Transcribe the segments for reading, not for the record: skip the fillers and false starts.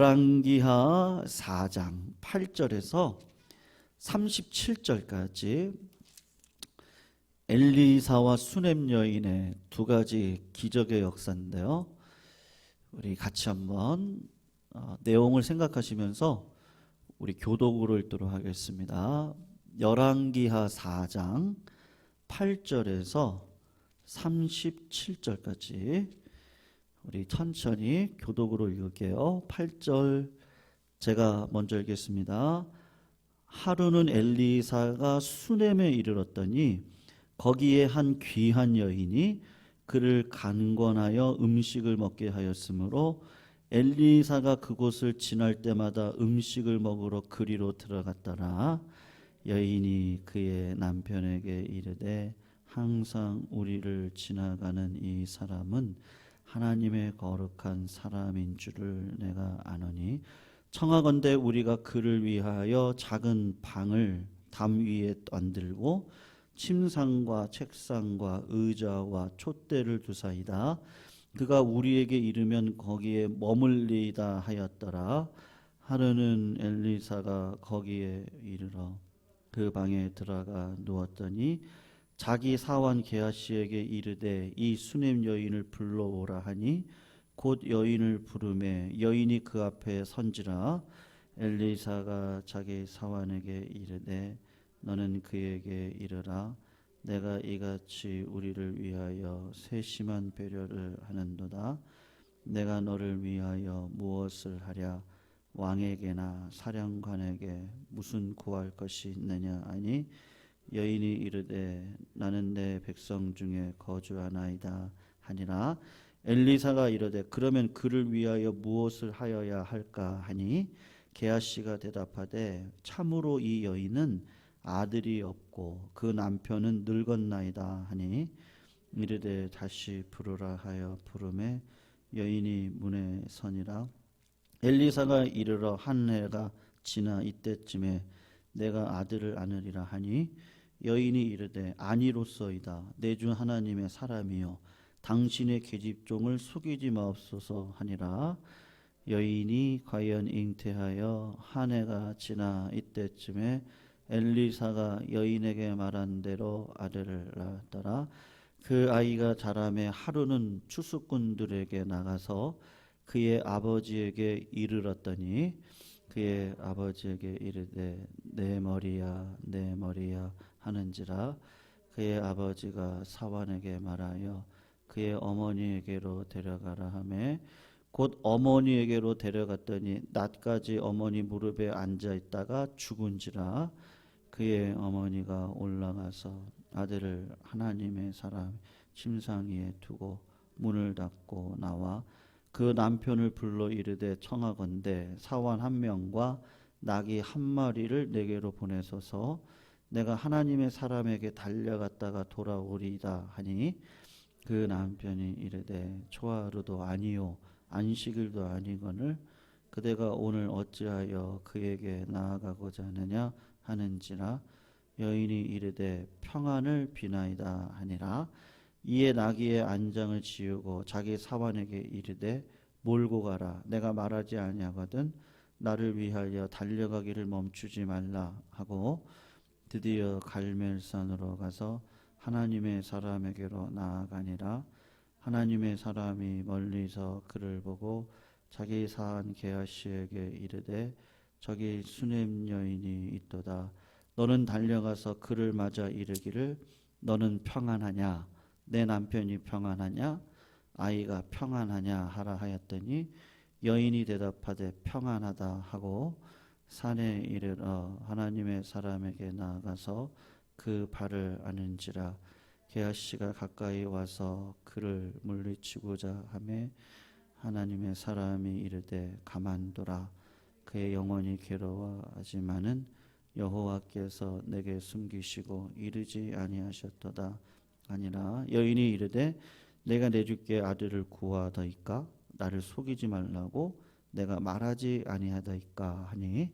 열왕기하 4장 8절에서 37절까지 엘리사와 수넴 여인의 두 가지 기적의 역사인데요. 우리 같이 한번 내용을 생각하시면서 우리 교독으로 읽도록 하겠습니다. 열왕기하 4장 8절에서 37절까지 우리 천천히 교독으로 읽을게요. 8절 제가 먼저 읽겠습니다. 하루는 엘리사가 수넴에 이르렀더니 거기에 한 귀한 여인이 그를 간권하여 음식을 먹게 하였으므로 엘리사가 그곳을 지날 때마다 음식을 먹으러 그리로 들어갔더라. 여인이 그의 남편에게 이르되 항상 우리를 지나가는 이 사람은 하나님의 거룩한 사람인 줄을 내가 아노니 청하건대 우리가 그를 위하여 작은 방을 담 위에 만들고 침상과 책상과 의자와 촛대를 두사이다. 그가 우리에게 이르면 거기에 머물리다 하였더라. 하루는 엘리사가 거기에 이르러 그 방에 들어가 누웠더니 자기 사환 게하시에게 이르되 이 수넴 여인을 불러오라 하니 곧 여인을 부르매 여인이 그 앞에 선지라. 엘리사가 자기 사환에게 이르되 너는 그에게 이르라. 내가 이같이 우리를 위하여 세심한 배려를 하는도다. 내가 너를 위하여 무엇을 하랴. 왕에게나 사령관에게 무슨 구할 것이 있느냐 하니 여인이 이르되 나는 내 백성 중에 거주하나이다 하니라. 엘리사가 이르되 그러면 그를 위하여 무엇을 하여야 할까 하니 게하시가 대답하되 참으로 이 여인은 아들이 없고 그 남편은 늙었나이다 하니 이르되 다시 부르라 하여 부르매 여인이 문에 서니라. 엘리사가 이르러 한 해가 지나 이때쯤에 내가 아들을 안으리라 하니 여인이 이르되 아니로소이다. 내 주 하나님의 사람이요 당신의 계집종을 속이지 마옵소서 하니라. 여인이 과연 잉태하여 한 해가 지나 이때쯤에 엘리사가 여인에게 말한 대로 아들을 낳았더라. 그 아이가 자라매 하루는 추수꾼들에게 나가서 그의 아버지에게 이르렀더니 그의 아버지에게 이르되 내 머리야 내 머리야 하는지라. 그의 아버지가 사환에게 말하여 그의 어머니에게로 데려가라 하매 곧 어머니에게로 데려갔더니 낮까지 어머니 무릎에 앉아 있다가 죽은지라. 그의 어머니가 올라가서 아들을 하나님의 사람 침상 위에 두고 문을 닫고 나와 그 남편을 불러 이르되 청하건대 사환 한 명과 나귀 한 마리를 내게로 보내소서. 내가 하나님의 사람에게 달려갔다가 돌아오리이다 하니 그 남편이 이르되 초하루도 아니요 안식일도 아니거늘 그대가 오늘 어찌하여 그에게 나아가고자 하느냐 하는지라. 여인이 이르되 평안을 비나이다 하니라. 이에 나귀의 안장을 지우고 자기 사환에게 이르되 몰고 가라. 내가 말하지 아니하거든 나를 위하여 달려가기를 멈추지 말라 하고 드디어 갈멜산으로 가서 하나님의 사람에게로 나아가니라. 하나님의 사람이 멀리서 그를 보고 자기 사한 게하시에게 이르되 저기 수넴 여인이 있도다. 너는 달려가서 그를 맞아 이르기를 너는 평안하냐 내 남편이 평안하냐 아이가 평안하냐 하라 하였더니 여인이 대답하되 평안하다 하고 산에 이르러 하나님의 사람에게 나아가서 그 발을 아는지라. 게하시가 가까이 와서 그를 물리치고자 하매 하나님의 사람이 이르되 가만두라. 그의 영혼이 괴로워하지만은 여호와께서 내게 숨기시고 이르지 아니하셨도다 아니라. 여인이 이르되 내가 내줄게 아들을 구하더이까 나를 속이지 말라고 내가 말하지 아니하더이까 하니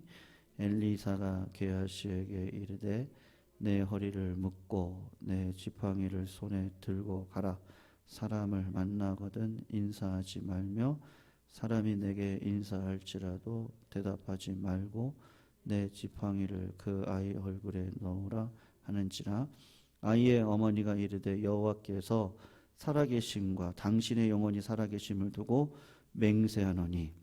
엘리사가 게하시에게 이르되 내 허리를 묶고 내 지팡이를 손에 들고 가라. 사람을 만나거든 인사하지 말며 사람이 내게 인사할지라도 대답하지 말고 내 지팡이를 그 아이 얼굴에 넣으라 하는지라. 아이의 어머니가 이르되 여호와께서 살아계심과 당신의 영혼이 살아계심을 두고 맹세하노니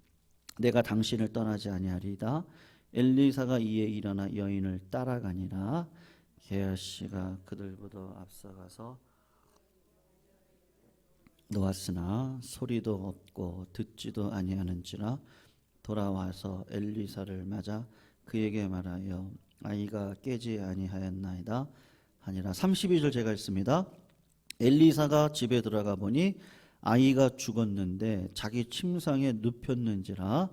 내가 당신을 떠나지 아니하리이다. 엘리사가 이에 일어나 여인을 따라가니라. 게하시가 그들보다 앞서가서 놓았으나 소리도 없고 듣지도 아니하는지라. 돌아와서 엘리사를 맞아 그에게 말하여 아이가 깨지 아니하였나이다 하니라. 32절 제가 읽습니다. 엘리사가 집에 들어가 보니 아이가 죽었는데 자기 침상에 눕혔는지라.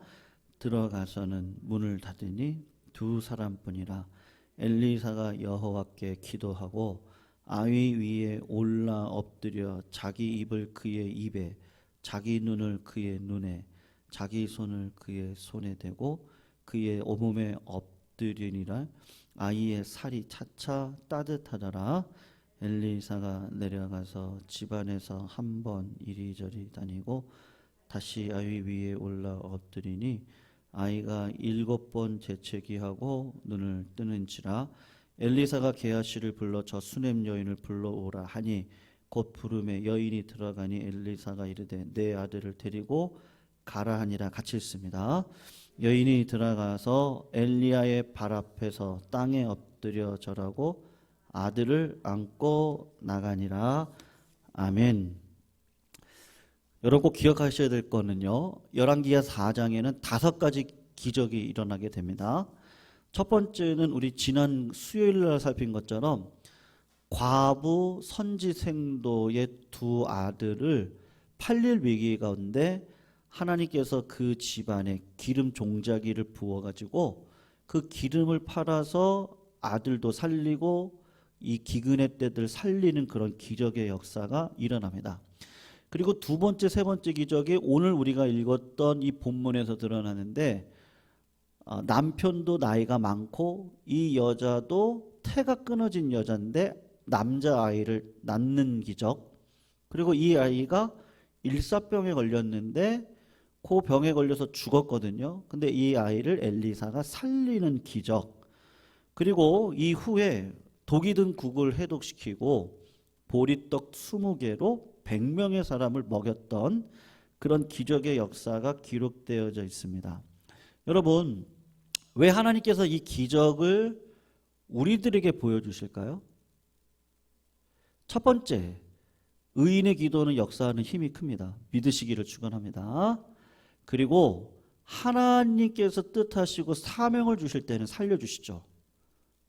들어가서는 문을 닫으니 두 사람뿐이라. 엘리사가 여호와께 기도하고 아이 위에 올라 엎드려 자기 입을 그의 입에 자기 눈을 그의 눈에 자기 손을 그의 손에 대고 그의 온몸에 엎드리니라. 아이의 살이 차차 따뜻하더라. 엘리사가 내려가서 집안에서 한 번 이리저리 다니고 다시 아이 위에 올라 엎드리니 아이가 7번 재채기하고 눈을 뜨는지라. 엘리사가 게하시를 불러 저 수넴 여인을 불러오라 하니 곧 부름에 여인이 들어가니 엘리사가 이르되 내 아들을 데리고 가라 하니라. 같이 읽습니다. 여인이 들어가서 엘리야의 발 앞에서 땅에 엎드려 절하고 아들을 안고 나가니라. 아멘. 여러분 꼭 기억하셔야 될 거는요, 열왕기하 4장에는 5가지 기적이 일어나게 됩니다. 첫 번째는 우리 지난 수요일 날 살핀 것처럼 과부 선지생도의 두 아들을 팔릴 위기 가운데 하나님께서 그 집안에 기름 종자기를 부어가지고 그 기름을 팔아서 아들도 살리고 이 기근의 때들 살리는 그런 기적의 역사가 일어납니다. 그리고 두 번째, 세 번째 기적이 오늘 우리가 읽었던 이 본문에서 드러나는데, 남편도 나이가 많고 이 여자도 태가 끊어진 여자인데 남자아이를 낳는 기적. 그리고 이 아이가 일사병에 걸렸는데 그 병에 걸려서 죽었거든요. 근데 이 아이를 엘리사가 살리는 기적. 그리고 이후에 독이 든 국을 해독시키고 보리떡 20개로 100명의 사람을 먹였던 그런 기적의 역사가 기록되어져 있습니다. 여러분, 왜 하나님께서 이 기적을 우리들에게 보여주실까요? 첫 번째, 의인의 기도는 역사하는 힘이 큽니다. 믿으시기를 축원합니다. 그리고 하나님께서 뜻하시고 사명을 주실 때는 살려주시죠.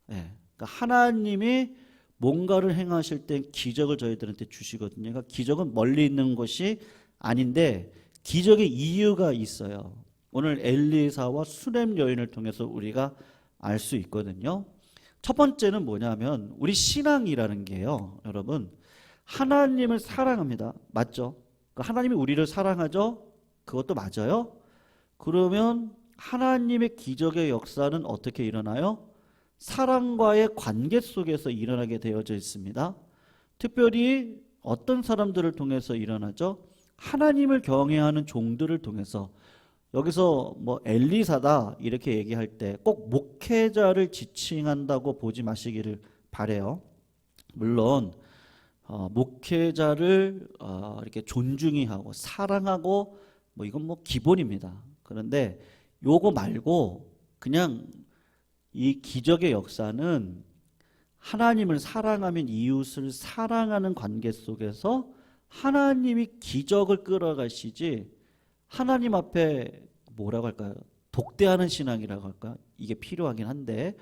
네, 그러니까 하나님이 뭔가를 행하실 때 기적을 저희들한테 주시거든요. 그러니까 기적은 멀리 있는 것이 아닌데 기적의 이유가 있어요. 오늘 엘리사와 수넴 여인을 통해서 우리가 알 수 있거든요. 첫 번째는 뭐냐면 우리 신앙이라는 게요, 여러분, 하나님을 사랑합니다. 맞죠? 그러니까 하나님이 우리를 사랑하죠? 그것도 맞아요. 그러면 하나님의 기적의 역사는 어떻게 일어나요? 사랑과의 관계 속에서 일어나게 되어져 있습니다. 특별히 어떤 사람들을 통해서 일어나죠? 하나님을 경외하는 종들을 통해서. 여기서 뭐 엘리사다 이렇게 얘기할 때 꼭 목회자를 지칭한다고 보지 마시기를 바래요. 물론 목회자를 이렇게 존중히 하고 사랑하고 뭐 이건 뭐 기본입니다. 그런데 요거 말고 그냥 이 기적의 역사는 하나님을 사랑하면 이웃을 사랑하는 관계 속에서 하나님이 기적을 끌어가시지 하나님 앞에 뭐라고 할까요? 독대하는 신앙이라고 할까? 이게 필요하긴 한데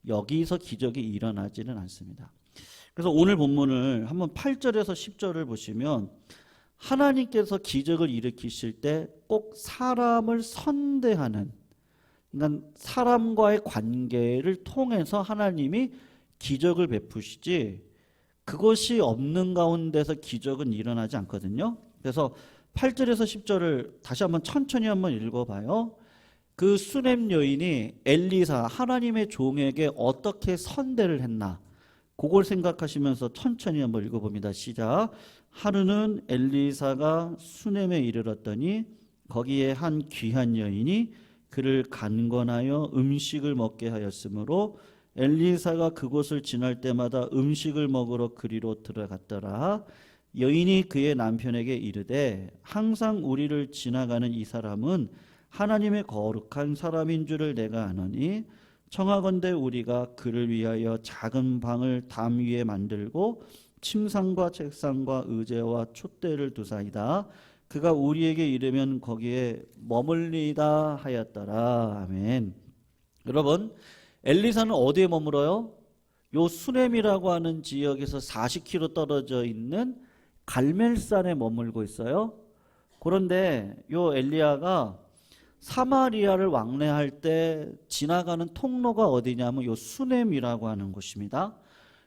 여기서 기적이 일어나지는 않습니다. 그래서 오늘 본문을 한번 8절에서 10절을 보시면 하나님께서 기적을 일으키실 때 꼭 사람을 선대하는, 그러니까 사람과의 관계를 통해서 하나님이 기적을 베푸시지 그것이 없는 가운데서 기적은 일어나지 않거든요. 그래서 8절에서 10절을 다시 한번 천천히 한번 읽어봐요. 그 수넴 여인이 엘리사 하나님의 종에게 어떻게 선대를 했나, 그걸 생각하시면서 천천히 한번 읽어봅니다. 시작. 하루는 엘리사가 수넴에 이르렀더니 거기에 한 귀한 여인이 그를 간건하여 음식을 먹게 하였으므로 엘리사가 그곳을 지날 때마다 음식을 먹으러 그리로 들어갔더라. 여인이 그의 남편에게 이르되 항상 우리를 지나가는 이 사람은 하나님의 거룩한 사람인 줄을 내가 아노니 청하건대 우리가 그를 위하여 작은 방을 담 위에 만들고 침상과 책상과 의제와 촛대를 두사이다. 그가 우리에게 이르면 거기에 머물리다 하였더라. 아멘. 여러분, 엘리사는 어디에 머물어요? 요 수넴이라고 하는 지역에서 40km 떨어져 있는 갈멜산에 머물고 있어요. 그런데 요 엘리야가 사마리아를 왕래할 때 지나가는 통로가 어디냐면 요 수넴이라고 하는 곳입니다.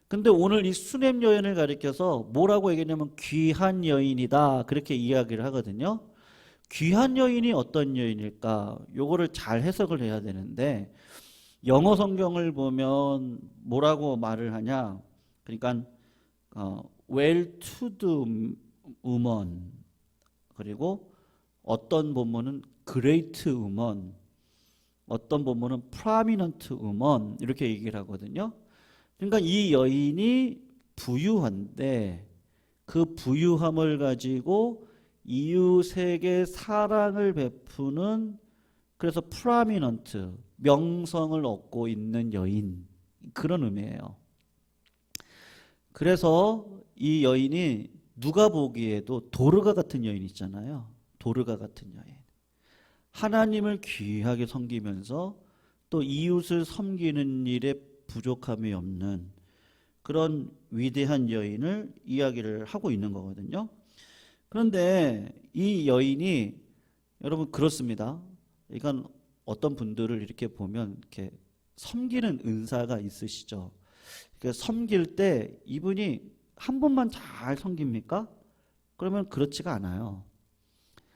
근데 오늘 이 수넴 여인을 가리켜서 뭐라고 얘기했냐면 귀한 여인이다, 그렇게 이야기를 하거든요. 귀한 여인이 어떤 여인일까? 요거를 잘 해석을 해야 되는데 영어 성경을 보면 뭐라고 말을 하냐? 그러니까 well-to-do woman, 그리고 어떤 본문은 great woman, 어떤 본문은 prominent woman, 이렇게 얘기를 하거든요. 그러니까 이 여인이 부유한데 그 부유함을 가지고 이웃에게 사랑을 베푸는, 그래서 prominent, 명성을 얻고 있는 여인, 그런 의미예요. 그래서 이 여인이 누가 보기에도 도르가 같은 여인 있잖아요. 도르가 같은 여인. 하나님을 귀하게 섬기면서 또 이웃을 섬기는 일에 부족함이 없는 그런 위대한 여인을 이야기를 하고 있는 거거든요. 그런데 이 여인이, 여러분 그렇습니다. 그러니까 어떤 분들을 이렇게 보면 이렇게 섬기는 은사가 있으시죠. 그러니까 섬길 때 이분이 한 분만 잘 섬깁니까? 그러면 그렇지가 않아요.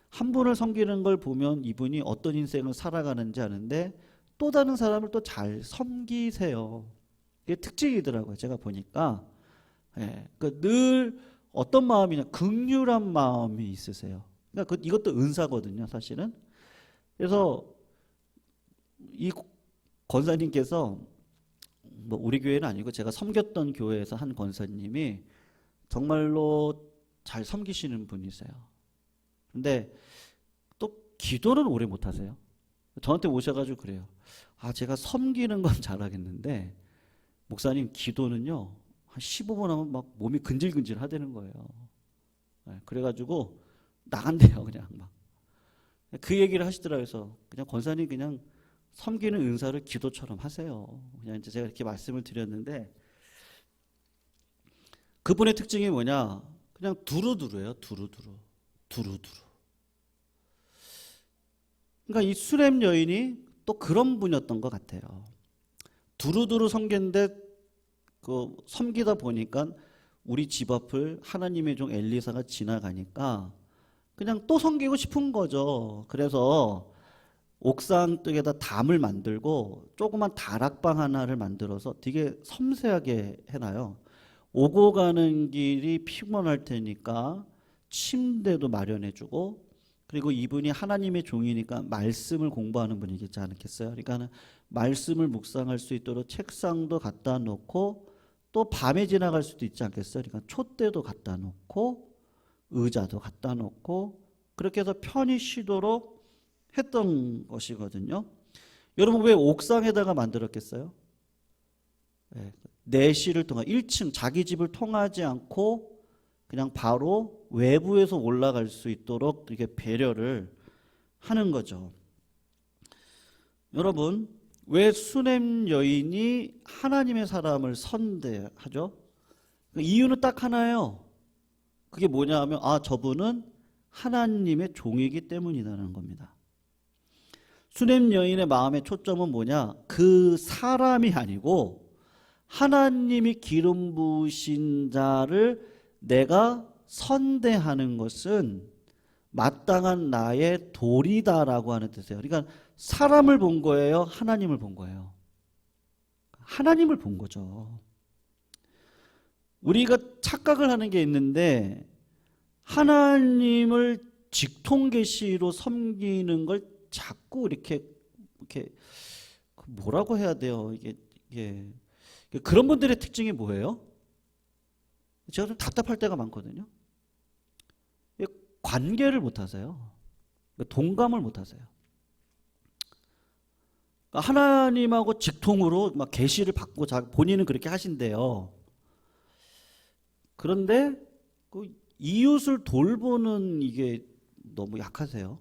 한 분을 섬기는 걸 보면 이분이 어떤 인생을 살아가는지 아는데 또 다른 사람을 또 잘 섬기세요. 이게 특징이더라고요. 제가 보니까. 예, 그러니까 늘 어떤 마음이냐, 긍휼한 마음이 있으세요. 그러니까 이것도 은사거든요, 사실은. 그래서 이 권사님께서, 뭐 우리 교회는 아니고 제가 섬겼던 교회에서 한 권사님이 정말로 잘 섬기시는 분이세요. 근데 또 기도는 오래 못 하세요. 저한테 오셔가지고 그래요. 제가 섬기는 건 잘하겠는데 목사님 기도는요 한 15분 하면 막 몸이 근질근질 하다는 거예요. 그래가지고 나간대요. 그냥 막 그 얘기를 하시더라고요. 그래서 그냥 권사님 그냥 섬기는 은사를 기도처럼 하세요. 그냥 이제 제가 이렇게 말씀을 드렸는데, 그분의 특징이 뭐냐? 그냥 두루두루예요. 두루두루. 그러니까 이 수렘 여인이 또 그런 분이었던 것 같아요. 두루두루 섬겼는데 그 섬기다 보니까 우리 집 앞을 하나님의 종 엘리사가 지나가니까 그냥 또 섬기고 싶은 거죠. 그래서 옥상 쪽에다 담을 만들고 조그만 다락방 하나를 만들어서 되게 섬세하게 해놔요. 오고 가는 길이 피곤할 테니까 침대도 마련해주고, 그리고 이분이 하나님의 종이니까 말씀을 공부하는 분이겠지 않겠어요? 그러니까 말씀을 묵상할 수 있도록 책상도 갖다 놓고, 또 밤에 지나갈 수도 있지 않겠어요? 그러니까 촛대도 갖다 놓고 의자도 갖다 놓고 그렇게 해서 편히 쉬도록 했던 것이거든요. 여러분 왜 옥상에다가 만들었겠어요? 내시를 통한 1층 자기 집을 통하지 않고 그냥 바로 외부에서 올라갈 수 있도록 이렇게 배려를 하는 거죠. 여러분 왜 수넴 여인이 하나님의 사람을 선대하죠? 이유는 딱 하나예요. 그게 뭐냐 하면 저분은 하나님의 종이기 때문이라는 겁니다. 수넴 여인의 마음의 초점은 뭐냐? 그 사람이 아니고 하나님이 기름 부으신 자를 내가 선대하는 것은 마땅한 나의 도리다라고 하는 뜻이에요. 그러니까 사람을 본 거예요? 하나님을 본 거예요? 하나님을 본 거죠. 우리가 착각을 하는 게 있는데, 하나님을 직통계시로 섬기는 걸 자꾸 이렇게 뭐라고 해야 돼요? 이게 그런 분들의 특징이 뭐예요? 제가 좀 답답할 때가 많거든요. 관계를 못 하세요. 동감을 못 하세요. 하나님하고 직통으로 막 계시를 받고 본인은 그렇게 하신대요. 그런데 그 이웃을 돌보는 이게 너무 약하세요.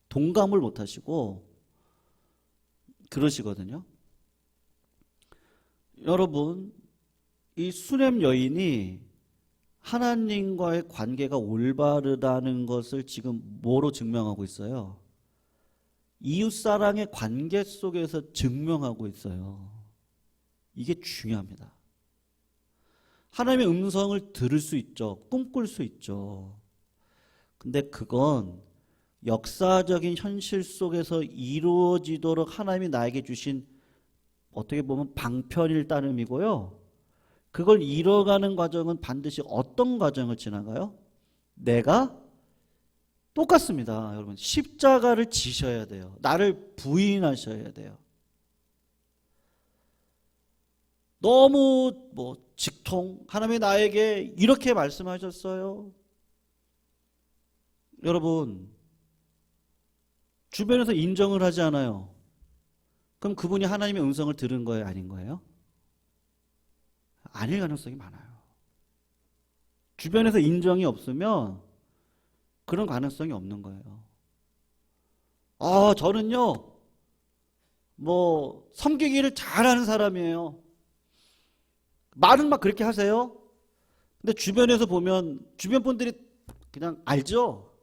동감을 못 하시고 그러시거든요. 여러분, 이 수냄 여인이 하나님과의 관계가 올바르다는 것을 지금 뭐로 증명하고 있어요? 이웃사랑의 관계 속에서 증명하고 있어요. 이게 중요합니다. 하나님의 음성을 들을 수 있죠. 꿈꿀 수 있죠. 근데 그건 역사적인 현실 속에서 이루어지도록 하나님이 나에게 주신 어떻게 보면 방편일 따름이고요. 그걸 이뤄가는 과정은 반드시 어떤 과정을 지나가요? 내가 똑같습니다. 여러분, 십자가를 지셔야 돼요. 나를 부인하셔야 돼요. 너무 직통, 하나님이 나에게 이렇게 말씀하셨어요. 여러분, 주변에서 인정을 하지 않아요. 그럼 그분이 하나님의 음성을 들은 거예요? 아닌 거예요? 아닐 가능성이 많아요. 주변에서 인정이 없으면 그런 가능성이 없는 거예요. 저는요, 섬기기를 잘하는 사람이에요. 말은 막 그렇게 하세요. 근데 주변에서 보면 주변 분들이 그냥 알죠?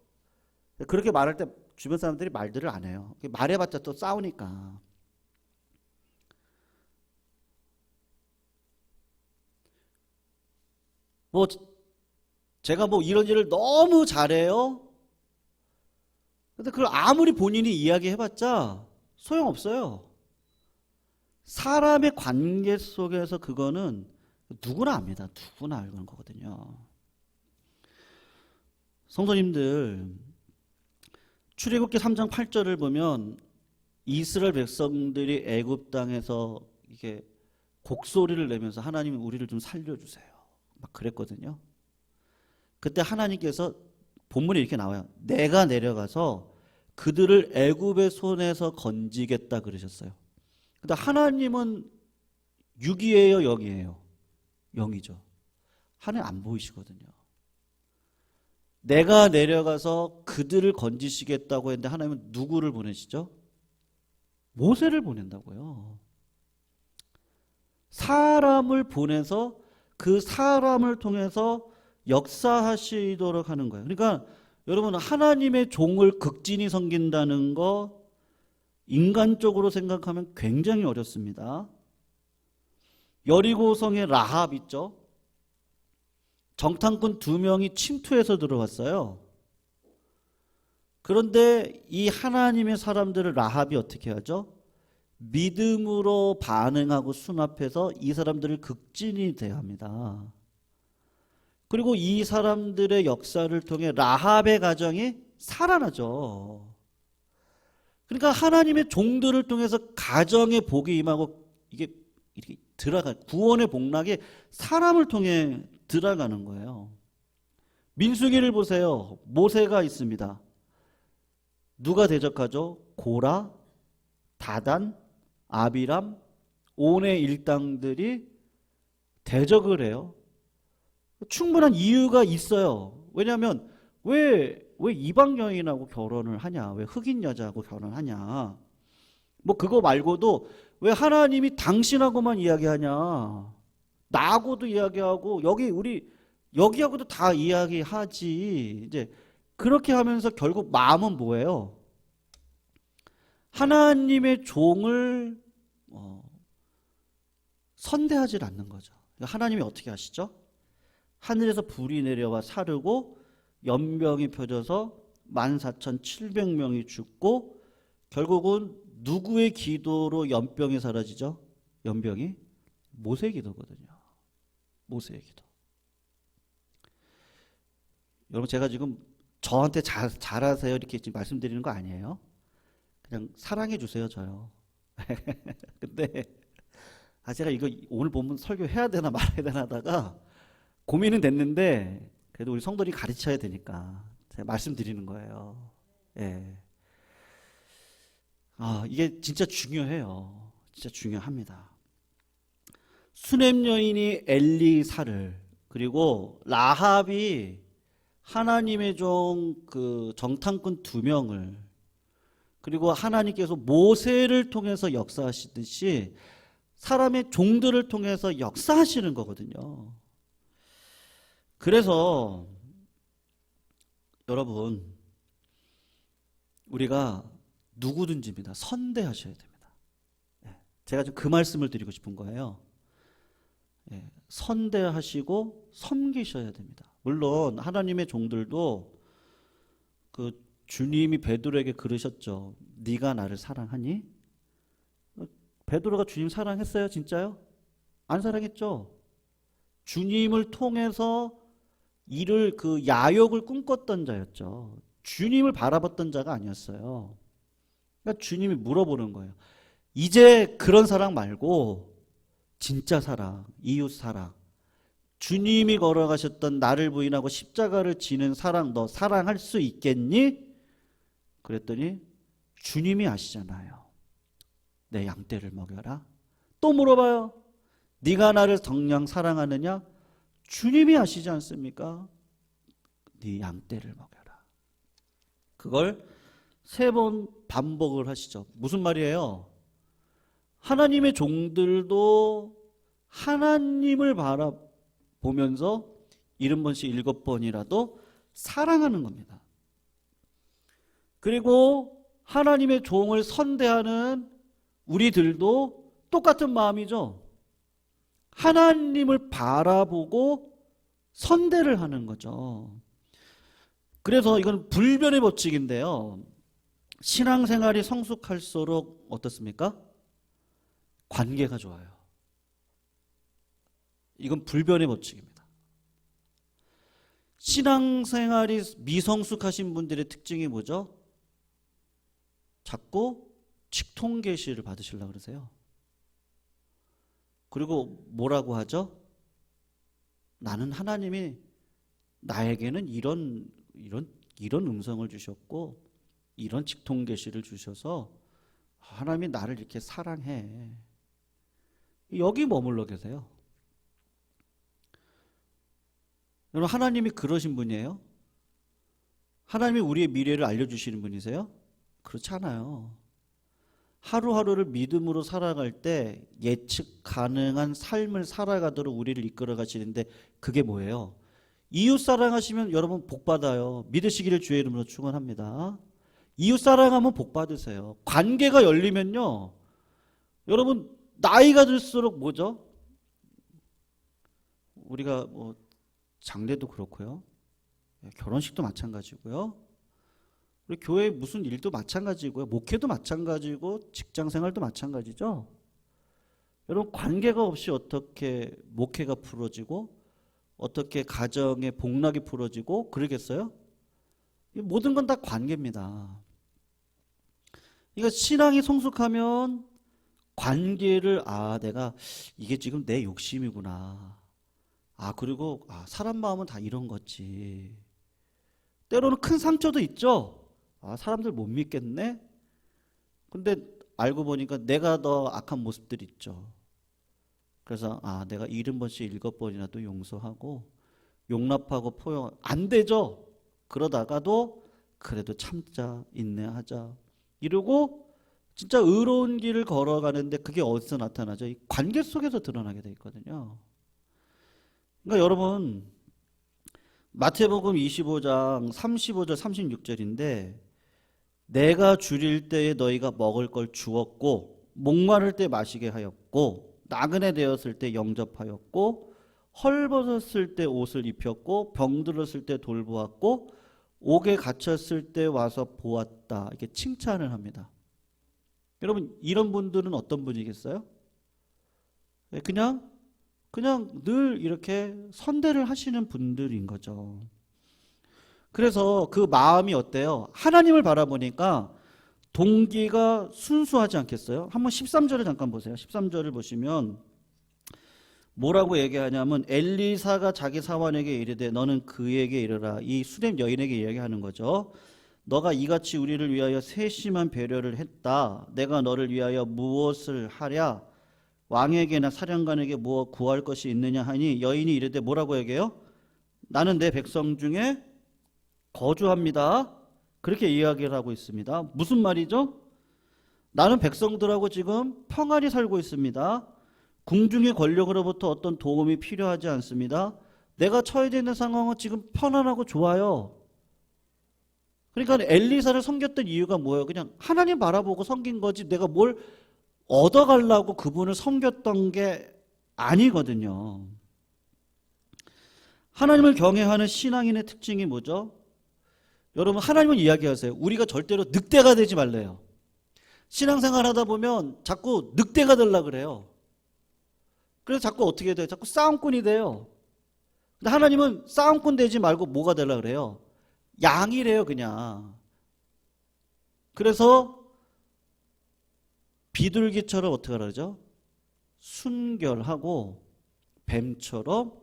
그렇게 말할 때 주변 사람들이 말들을 안 해요. 말해봤자 또 싸우니까. 제가 이런 일을 너무 잘해요. 근데 그걸 아무리 본인이 이야기해봤자 소용없어요. 사람의 관계 속에서 그거는 누구나 압니다. 누구나 알고 있는 거거든요. 성도님들, 출애굽기 3장 8절을 보면 이스라엘 백성들이 애굽 땅에서 이게 곡소리를 내면서 하나님 우리를 좀 살려주세요. 막 그랬거든요. 그때 하나님께서 본문에 이렇게 나와요. 내가 내려가서 그들을 애굽의 손에서 건지겠다 그러셨어요. 근데 하나님은 6이에요, 0이에요? 0이죠. 하나님 안 보이시거든요. 내가 내려가서 그들을 건지시겠다고 했는데 하나님은 누구를 보내시죠? 모세를 보낸다고요. 사람을 보내서 그 사람을 통해서 역사하시도록 하는 거예요. 그러니까 여러분, 하나님의 종을 극진히 섬긴다는 거 인간적으로 생각하면 굉장히 어렵습니다. 여리고성의 라합 있죠? 정탐꾼 2명이 침투해서 들어왔어요. 그런데 이 하나님의 사람들을 라합이 어떻게 하죠? 믿음으로 반응하고 수납해서 이 사람들을 극진히 대합니다. 그리고 이 사람들의 역사를 통해 라합의 가정이 살아나죠. 그러니까 하나님의 종들을 통해서 가정의 복이 임하고 이게 이렇게 구원의 복락이 사람을 통해 들어가는 거예요. 민수기를 보세요. 모세가 있습니다. 누가 대적하죠? 고라, 다단, 아비람, 온의 일당들이 대적을 해요. 충분한 이유가 있어요. 왜냐하면 왜 이방 여인하고 결혼을 하냐? 왜 흑인 여자하고 결혼하냐? 그거 말고도 왜 하나님이 당신하고만 이야기하냐? 나하고도 이야기하고 여기하고도 다 이야기하지. 이제 그렇게 하면서 결국 마음은 뭐예요? 하나님의 종을 선대하지 않는 거죠. 하나님이 어떻게 하시죠? 하늘에서 불이 내려와 사르고 연병이 펴져서 14,700명이 죽고 결국은 누구의 기도로 연병이 사라지죠? 연병이 모세의 기도거든요. 모세의 기도. 여러분, 제가 지금 저한테 잘하세요 이렇게 지금 말씀드리는 거 아니에요. 그냥 사랑해 주세요 저요. 근데 제가 이거 오늘 본문 설교해야 되나 말아야 되나 하다가 고민은 됐는데 그래도 우리 성도들이 가르쳐야 되니까 제가 말씀드리는 거예요. 예. 이게 진짜 중요해요. 진짜 중요합니다. 수넴 여인이 엘리사를 그리고 라합이 하나님의 종 그 정탐꾼 2명을 그리고 하나님께서 모세를 통해서 역사하시듯이 사람의 종들을 통해서 역사하시는 거거든요. 그래서 여러분 우리가 누구든지입니다. 선대하셔야 됩니다. 제가 좀 그 말씀을 드리고 싶은 거예요. 선대하시고 섬기셔야 됩니다. 물론 하나님의 종들도 그 주님이 베드로에게 그러셨죠. 네가 나를 사랑하니? 베드로가 주님 사랑했어요? 진짜요? 안 사랑했죠. 주님을 통해서 이를 그 야욕을 꿈꿨던 자였죠. 주님을 바라봤던 자가 아니었어요. 그러니까 주님이 물어보는 거예요. 이제 그런 사랑 말고 진짜 사랑, 이웃 사랑, 주님이 걸어가셨던 나를 부인하고 십자가를 지는 사랑 너 사랑할 수 있겠니? 그랬더니 주님이 아시잖아요. 내 양떼를 먹여라. 또 물어봐요. 네가 나를 정녕 사랑하느냐? 주님이 아시지 않습니까? 네 양떼를 먹여라. 그걸 3번 반복을 하시죠. 무슨 말이에요? 하나님의 종들도 하나님을 바라보면서 70번씩 7번이라도 사랑하는 겁니다. 그리고 하나님의 종을 선대하는 우리들도 똑같은 마음이죠. 하나님을 바라보고 선대를 하는 거죠. 그래서 이건 불변의 법칙인데요. 신앙생활이 성숙할수록 어떻습니까? 관계가 좋아요. 이건 불변의 법칙입니다. 신앙생활이 미성숙하신 분들의 특징이 뭐죠? 자꾸 직통계시를 받으시려고 그러세요. 그리고 뭐라고 하죠? 나는 하나님이 나에게는 이런 음성을 주셨고 이런 직통계시를 주셔서 하나님이 나를 이렇게 사랑해. 여기 머물러 계세요. 여러분 하나님이 그러신 분이에요? 하나님이 우리의 미래를 알려주시는 분이세요? 그렇지 않아요. 하루하루를 믿음으로 살아갈 때 예측 가능한 삶을 살아가도록 우리를 이끌어 가시는데 그게 뭐예요? 이웃 사랑하시면 여러분 복 받아요. 믿으시기를 주의 이름으로 축원합니다. 이웃 사랑하면 복 받으세요. 관계가 열리면요. 여러분 나이가 들수록 뭐죠? 우리가 뭐 장례도 그렇고요. 결혼식도 마찬가지고요. 우리 교회 무슨 일도 마찬가지고요. 목회도 마찬가지고 직장생활도 마찬가지죠. 여러분 관계가 없이 어떻게 목회가 풀어지고 어떻게 가정의 복락이 풀어지고 그러겠어요? 모든 건 다 관계입니다. 그러니까 신앙이 성숙하면 관계를 내가 이게 지금 내 욕심이구나. 그리고 사람 마음은 다 이런 거지. 때로는 큰 상처도 있죠. 사람들 못 믿겠네. 근데 알고 보니까 내가 더 악한 모습들이 있죠. 그래서 내가 70번씩 7번이라도 용서하고 용납하고 포용 안 되죠. 그러다가도 그래도 참자 인내하자 이러고 진짜 의로운 길을 걸어가는데 그게 어디서 나타나죠? 이 관계 속에서 드러나게 돼 있거든요. 그러니까 여러분 마태복음 25장 35절 36절인데 내가 줄일 때에 너희가 먹을 걸 주었고 목마를 때 마시게 하였고 나그네 되었을 때 영접하였고 헐벗었을 때 옷을 입혔고 병들었을 때 돌보았고 옥에 갇혔을 때 와서 보았다. 이렇게 칭찬을 합니다. 여러분 이런 분들은 어떤 분이겠어요? 그냥 늘 이렇게 선대를 하시는 분들인 거죠. 그래서 그 마음이 어때요? 하나님을 바라보니까 동기가 순수하지 않겠어요? 한번 13절을 잠깐 보세요. 13절을 보시면 뭐라고 얘기하냐면 엘리사가 자기 사환에게 이르되 너는 그에게 이르라. 이 수냄 여인에게 이야기하는 거죠. 너가 이같이 우리를 위하여 세심한 배려를 했다. 내가 너를 위하여 무엇을 하랴? 왕에게나 사령관에게 무엇 구할 것이 있느냐 하니 여인이 이르되 뭐라고 얘기해요? 나는 내 백성 중에 거주합니다. 그렇게 이야기를 하고 있습니다. 무슨 말이죠? 나는 백성들하고 지금 평안히 살고 있습니다. 궁중의 권력으로부터 어떤 도움이 필요하지 않습니다. 내가 처해져 있는 상황은 지금 편안하고 좋아요. 그러니까 엘리사를 섬겼던 이유가 뭐예요? 그냥 하나님 바라보고 섬긴 거지 내가 뭘 얻어가려고 그분을 섬겼던 게 아니거든요. 하나님을 경외하는 신앙인의 특징이 뭐죠? 여러분 하나님은 이야기하세요. 우리가 절대로 늑대가 되지 말래요. 신앙생활 하다 보면 자꾸 늑대가 되려고 그래요. 그래서 자꾸 어떻게 돼요? 자꾸 싸움꾼이 돼요. 근데 하나님은 싸움꾼 되지 말고 뭐가 되려고 그래요? 양이래요 그냥. 그래서 비둘기처럼 어떻게 하라 그러죠? 순결하고 뱀처럼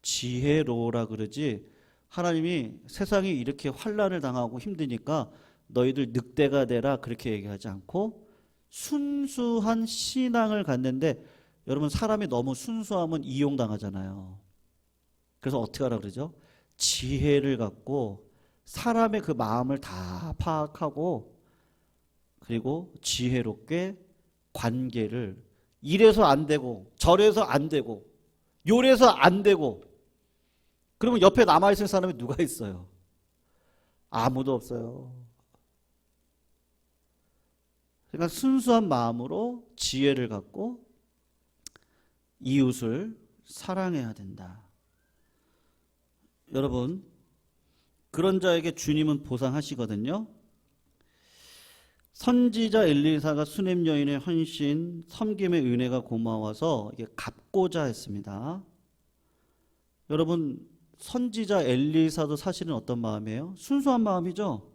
지혜로우라 그러지. 하나님이 세상이 이렇게 환난을 당하고 힘드니까 너희들 늑대가 되라 그렇게 얘기하지 않고 순수한 신앙을 갖는데 여러분 사람이 너무 순수하면 이용당하잖아요. 그래서 어떻게 하라 그러죠? 지혜를 갖고 사람의 그 마음을 다 파악하고 그리고 지혜롭게 관계를 이래서 안 되고 저래서 안 되고 요래서 안 되고 그러면 옆에 남아있을 사람이 누가 있어요? 아무도 없어요. 그러니까 순수한 마음으로 지혜를 갖고 이웃을 사랑해야 된다. 여러분 그런 자에게 주님은 보상하시거든요. 선지자 엘리사가 수냄 여인의 헌신, 섬김의 은혜가 고마워서 이게 갚고자 했습니다. 여러분 선지자 엘리사도 사실은 어떤 마음이에요? 순수한 마음이죠.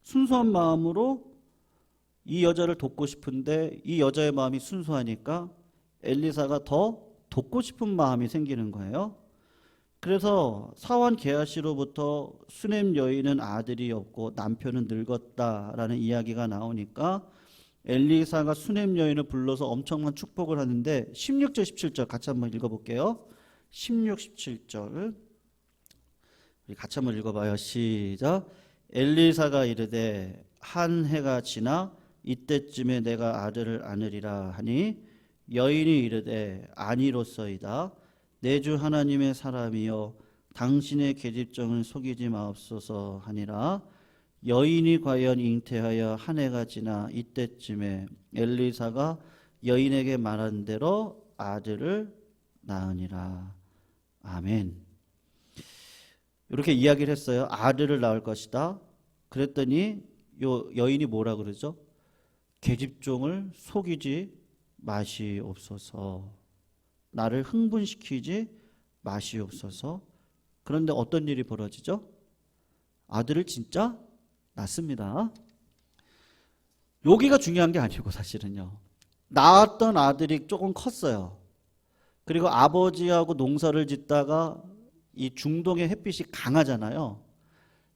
순수한 마음으로 이 여자를 돕고 싶은데 이 여자의 마음이 순수하니까 엘리사가 더 돕고 싶은 마음이 생기는 거예요. 그래서 사환 게하시로부터 수냄 여인은 아들이 없고 남편은 늙었다라는 이야기가 나오니까 엘리사가 수냄 여인을 불러서 엄청난 축복을 하는데 16절 17절 같이 한번 읽어볼게요. 16, 17절 우리 같이 한번 읽어봐요. 시작. 엘리사가 이르되 한 해가 지나 이때쯤에 내가 아들을 안으리라 하니 여인이 이르되 아니로소이다. 내 주 하나님의 사람이여 당신의 계집종을 속이지 마옵소서 하니라. 여인이 과연 잉태하여 한 해가 지나 이때쯤에 엘리사가 여인에게 말한 대로 아들을 낳으니라. 아멘. 이렇게 이야기를 했어요. 아들을 낳을 것이다. 그랬더니 요 여인이 뭐라 그러죠? 계집종을 속이지 마시옵소서. 나를 흥분시키지 마시옵소서. 그런데 어떤 일이 벌어지죠? 아들을 진짜 낳습니다. 여기가 중요한 게 아니고 사실은요. 낳았던 아들이 조금 컸어요. 그리고 아버지하고 농사를 짓다가 이 중동의 햇빛이 강하잖아요.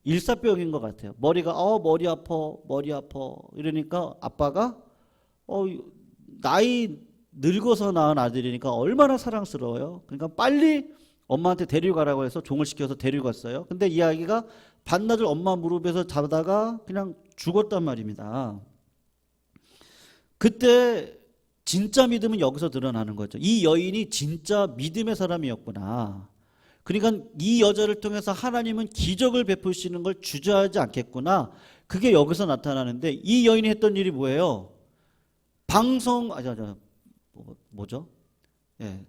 일사병인 것 같아요. 머리가 머리 아파 이러니까 아빠가 나이 늙어서 낳은 아들이니까 얼마나 사랑스러워요. 그러니까 빨리 엄마한테 데리고 가라고 해서 종을 시켜서 데리고 갔어요. 근데 이 아기가 반나절 엄마 무릎에서 자다가 그냥 죽었단 말입니다. 그때 진짜 믿음은 여기서 드러나는 거죠. 이 여인이 진짜 믿음의 사람이었구나. 그러니까 이 여자를 통해서 하나님은 기적을 베푸시는 걸 주저하지 않겠구나. 그게 여기서 나타나는데 이 여인이 했던 일이 뭐예요? 뭐죠? 예.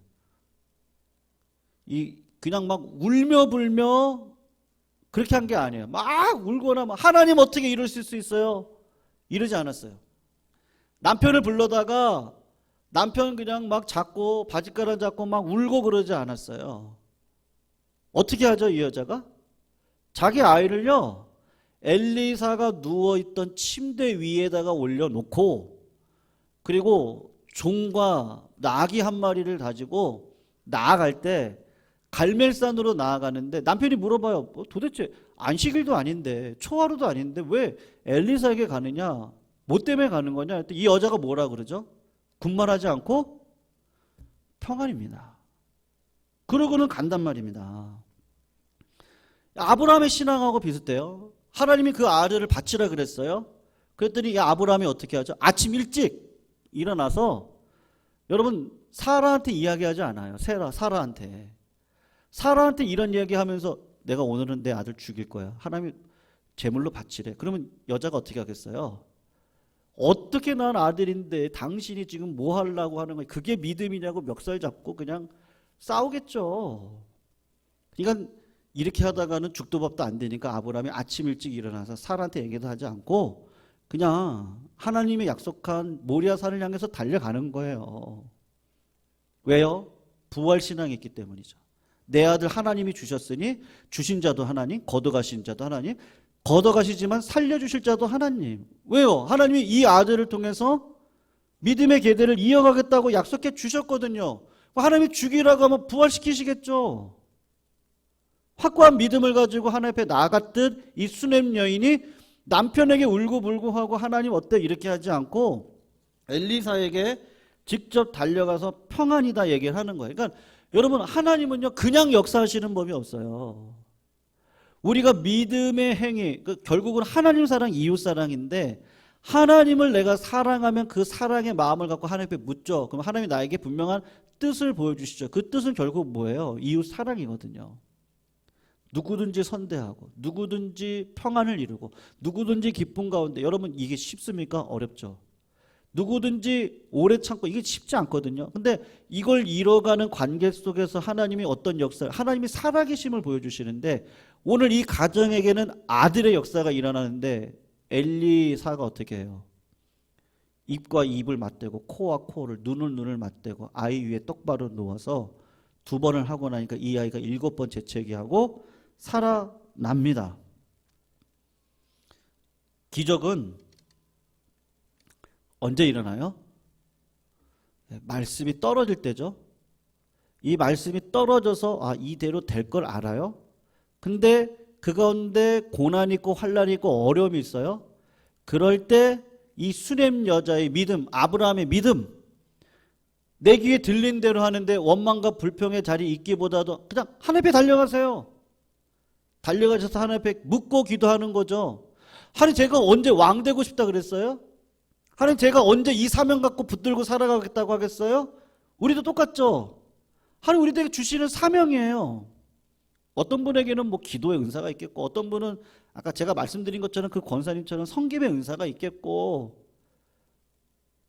그냥 막 울며 불며 그렇게 한 게 아니에요. 막 울거나 막 하나님 어떻게 이러실 수 있어요? 이러지 않았어요. 남편을 불러다가 남편 그냥 막 잡고 바짓가랑 잡고 막 울고 그러지 않았어요. 어떻게 하죠, 이 여자가? 자기 아이를요, 엘리사가 누워있던 침대 위에다가 올려놓고, 그리고 종과 나귀 한 마리를 가지고 나아갈 때 갈멜산으로 나아가는데 남편이 물어봐요. 도대체 안식일도 아닌데 초하루도 아닌데 왜 엘리사에게 가느냐? 뭐 때문에 가는 거냐? 이 여자가 뭐라 그러죠? 군말하지 않고 평안입니다. 그러고는 간단 말입니다. 아브라함의 신앙하고 비슷해요. 하나님이 그 아들을 바치라 그랬어요. 그랬더니 이 아브라함이 어떻게 하죠? 아침 일찍 일어나서, 여러분 사라한테 이야기하지 않아요. 사라한테 이런 이야기하면서 내가 오늘은 내 아들 죽일 거야. 하나님이 제물로 바치래. 그러면 여자가 어떻게 하겠어요? 어떻게 난 아들인데 당신이 지금 뭐 하려고 하는 거야? 그게 믿음이냐고 멱살 잡고 그냥 싸우겠죠. 그러니까 이렇게 하다가는 죽도 밥도 안 되니까 아브라함이 아침 일찍 일어나서 사라한테 얘기도 하지 않고 그냥 하나님이 약속한 모리아 산을 향해서 달려가는 거예요. 왜요? 부활 신앙이 있기 때문이죠. 내 아들 하나님이 주셨으니 주신 자도 하나님, 걷어가신 자도 하나님, 걷어가시지만 살려주실 자도 하나님. 왜요? 하나님이 이 아들을 통해서 믿음의 계대를 이어가겠다고 약속해 주셨거든요. 하나님이 죽이라고 하면 부활시키시겠죠. 확고한 믿음을 가지고 하나님 앞에 나아갔듯 이 수넴 여인이 남편에게 울고불고하고 하나님 어때? 이렇게 하지 않고 엘리사에게 직접 달려가서 평안이다 얘기를 하는 거예요. 그러니까 여러분, 하나님은요 그냥 역사하시는 법이 없어요. 우리가 믿음의 행위, 결국은 하나님 사랑, 이웃 사랑인데, 하나님을 내가 사랑하면 그 사랑의 마음을 갖고 하나님 앞에 묻죠. 그럼 하나님이 나에게 분명한 뜻을 보여주시죠. 그 뜻은 결국 뭐예요? 이웃 사랑이거든요. 누구든지 선대하고, 누구든지 평안을 이루고, 누구든지 기쁨 가운데. 여러분, 이게 쉽습니까? 어렵죠. 누구든지 오래 참고, 이게 쉽지 않거든요. 근데 이걸 이뤄가는 관계 속에서 하나님이 어떤 역사를, 하나님이 살아계심을 보여주시는데, 오늘 이 가정에게는 아들의 역사가 일어나는데 엘리사가 어떻게 해요? 입과 입을 맞대고 코와 코를, 눈을 맞대고 아이 위에 똑바로 누워서 2번을 하고 나니까 이 아이가 7번 재채기하고 살아납니다. 기적은 언제 일어나요? 말씀이 떨어질 때죠. 이 말씀이 떨어져서 이대로 될 걸 알아요. 근데 그 가운데 고난이 있고 환란이 있고 어려움이 있어요. 그럴 때 이 수넴 여자의 믿음, 아브라함의 믿음, 내 귀에 들린 대로 하는데 원망과 불평의 자리에 있기보다도 그냥 하나님 앞에 달려가세요. 달려가셔서 하나님 앞에 묻고 기도하는 거죠. 하나님, 제가 언제 왕 되고 싶다 그랬어요? 하나님, 제가 언제 이 사명 갖고 붙들고 살아가겠다고 하겠어요? 우리도 똑같죠. 하나님 우리에게 주시는 사명이에요. 어떤 분에게는 뭐 기도의 은사가 있겠고, 어떤 분은 아까 제가 말씀드린 것처럼 그 권사님처럼 섬김의 은사가 있겠고.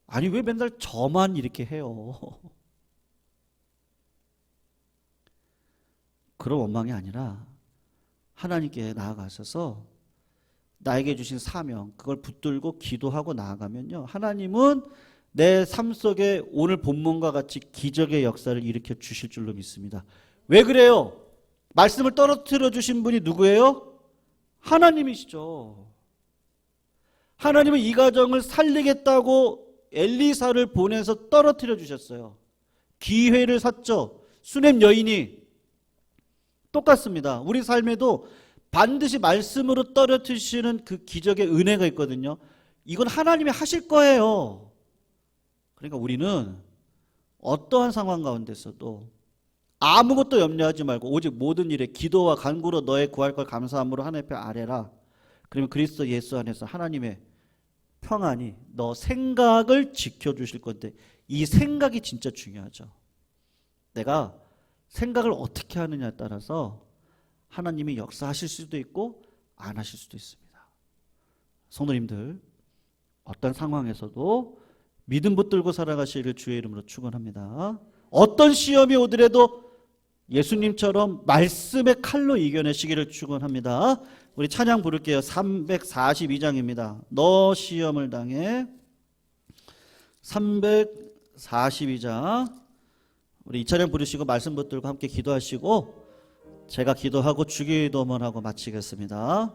아니, 왜 맨날 저만 이렇게 해요? 그런 원망이 아니라 하나님께 나아가셔서 나에게 주신 사명, 그걸 붙들고 기도하고 나아가면요, 하나님은 내 삶 속에 오늘 본문과 같이 기적의 역사를 일으켜 주실 줄로 믿습니다. 왜 그래요? 말씀을 떨어뜨려 주신 분이 누구예요? 하나님이시죠. 하나님은 이 가정을 살리겠다고 엘리사를 보내서 떨어뜨려 주셨어요. 기회를 샀죠. 수넴 여인이 똑같습니다. 우리 삶에도 반드시 말씀으로 떨어뜨리시는 그 기적의 은혜가 있거든요. 이건 하나님이 하실 거예요. 그러니까 우리는 어떠한 상황 가운데서도 아무것도 염려하지 말고 오직 모든 일에 기도와 간구로 너의 구할 걸 감사함으로 하나님 앞에 아뢰라. 그러면 그리스도 예수 안에서 하나님의 평안이 너 생각을 지켜주실 건데, 이 생각이 진짜 중요하죠. 내가 생각을 어떻게 하느냐에 따라서 하나님이 역사하실 수도 있고 안 하실 수도 있습니다. 성도님들, 어떤 상황에서도 믿음 붙들고 살아가시기를 주의 이름으로 축원합니다. 어떤 시험이 오더라도 예수님처럼 말씀의 칼로 이겨내시기를 축원합니다. 우리 찬양 부를게요. 342장입니다. 너 시험을 당해. 342장. 우리 이 찬양 부르시고 말씀 붙들고 함께 기도하시고 제가 기도하고 주기도문 하고 마치겠습니다.